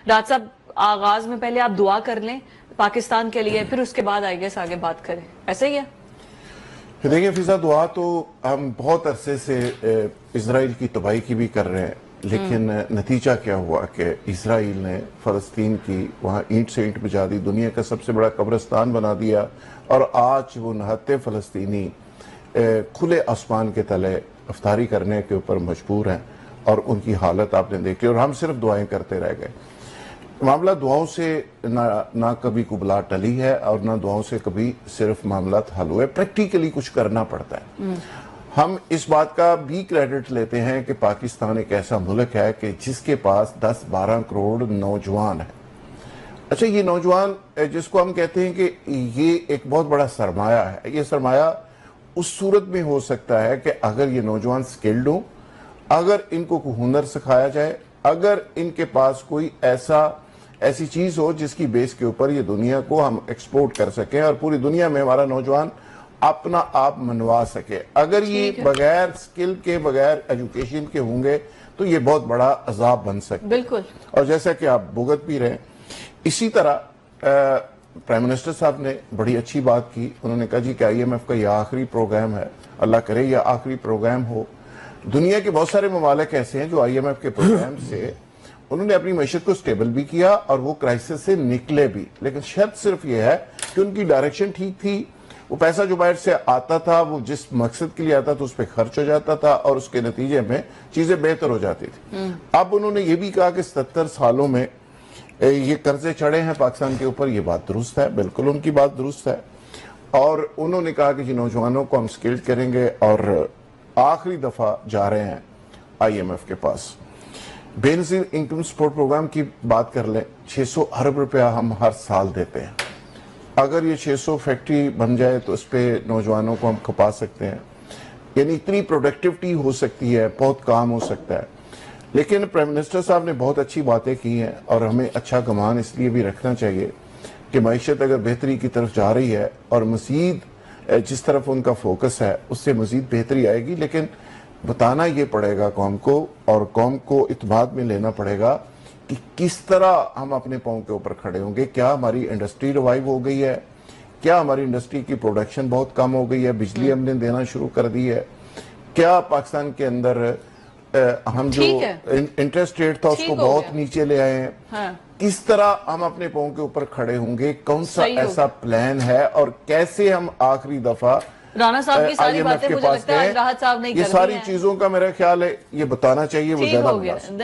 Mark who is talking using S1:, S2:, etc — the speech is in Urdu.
S1: راج صاحب آغاز میں پہلے آپ دعا کر لیں پاکستان کے لیے، پھر اس کے بعد آئیے آگے بات کریں، ایسے ہی ہے؟
S2: دیکھیں فضا، دعا تو ہم بہت عرصے سے اسرائیل کی تباہی کی بھی کر رہے ہیں، لیکن نتیجہ کیا ہوا کہ اسرائیل نے فلسطین کی وہاں اینٹ سے اینٹ بجا دی، دنیا کا سب سے بڑا قبرستان بنا دیا، اور آج وہ نہتے فلسطینی کھلے آسمان کے تلے افطاری کرنے کے اوپر مجبور ہیں، اور ان کی حالت آپ نے دیکھی، اور ہم صرف دعائیں کرتے رہ گئے۔ معاملہ دعاؤں سے نہ کبھی کبلا ٹلی ہے، اور نہ دعاؤں سے کبھی صرف معاملات حل ہوئے، پریکٹیکلی کچھ کرنا پڑتا ہے۔ ہم اس بات کا بھی کریڈٹ لیتے ہیں کہ پاکستان ایک ایسا ملک ہے کہ جس کے پاس 10-12 کروڑ نوجوان ہیں۔ اچھا، یہ نوجوان جس کو ہم کہتے ہیں کہ یہ ایک بہت بڑا سرمایہ ہے، یہ سرمایہ اس صورت میں ہو سکتا ہے کہ اگر یہ نوجوان سکلڈ ہوں، اگر ان کو کوئی ہنر سکھایا جائے، اگر ان کے پاس کوئی ایسی چیز ہو جس کی بیس کے اوپر یہ دنیا کو ہم ایکسپورٹ کر سکیں اور پوری دنیا میں ہمارا نوجوان اپنا آپ منوا سکے۔ اگر یہ بغیر سکل کے، بغیر ایجوکیشن کے ہوں گے تو یہ بہت بڑا عذاب بن سکتا ہے۔
S1: بالکل۔
S2: اور جیسا کہ آپ بھگت بھی رہے، اسی طرح پرائم منسٹر صاحب نے بڑی اچھی بات کی، انہوں نے کہا جی کہ IMF کا یہ آخری پروگرام ہے، اللہ کرے یہ آخری پروگرام ہو۔ دنیا کے بہت سارے ممالک ایسے ہیں جو IMF کے پروگرام سے انہوں نے اپنی معیشت کو سٹیبل بھی کیا اور وہ کرائسس سے نکلے بھی، لیکن شرط صرف یہ ہے کہ ان کی ڈائریکشن ٹھیک تھی، وہ پیسہ جو باہر سے آتا تھا وہ جس مقصد کے لیے آتا تھا اس پہ خرچ ہو جاتا تھا، اور اس کے نتیجے میں چیزیں بہتر ہو جاتی تھی۔ اب انہوں نے یہ بھی کہا کہ 70 سالوں میں یہ قرضے چڑھے ہیں پاکستان کے اوپر، یہ بات درست ہے، بالکل ان کی بات درست ہے، اور انہوں نے کہا کہ جی نوجوانوں کو ہم سکلڈ کریں گے، اور آخری دفعہ جا رہے ہیں IMF کے پاس۔ بے نظیر انکم سپورٹ پروگرام کی بات کر لیں، 600 ارب روپیہ ہم ہر سال دیتے ہیں۔ اگر یہ 600 فیکٹری بن جائے تو اس پہ نوجوانوں کو ہم کھپا سکتے ہیں، یعنی اتنی پروڈکٹیوٹی ہو سکتی ہے، بہت کام ہو سکتا ہے۔ لیکن پرائم منسٹر صاحب نے بہت اچھی باتیں کی ہیں، اور ہمیں اچھا گمان اس لیے بھی رکھنا چاہیے کہ معیشت اگر بہتری کی طرف جا رہی ہے اور مزید جس طرف ان کا فوکس ہے اس سے مزید بہتری آئے گی، لیکن بتانا یہ پڑے گا قوم کو، اور قوم کو اعتماد میں لینا پڑے گا کہ کس طرح ہم اپنے پاؤں کے اوپر کھڑے ہوں گے۔ کیا ہماری انڈسٹری ریوائیو ہو گئی ہے؟ کیا ہماری انڈسٹری کی پروڈکشن بہت کم ہو گئی ہے؟ بجلی ہم نے دینا شروع کر دی ہے؟ کیا پاکستان کے اندر ہم جو انٹرسٹ ریٹ تھا اس کو بہت نیچے لے آئے ہیں؟ کس طرح ہم اپنے پاؤں کے اوپر کھڑے ہوں گے؟ کون سا ایسا پلان ہے، اور کیسے ہم آخری دفعہ
S1: رانا صاحب کی ساری باتیں مجھے لگتا ہے راحت صاحب نہیں کر دی ہیں۔
S2: یہ ساری چیزوں کا میرا خیال ہے یہ بتانا چاہیے، وہ زیادہ مناسب۔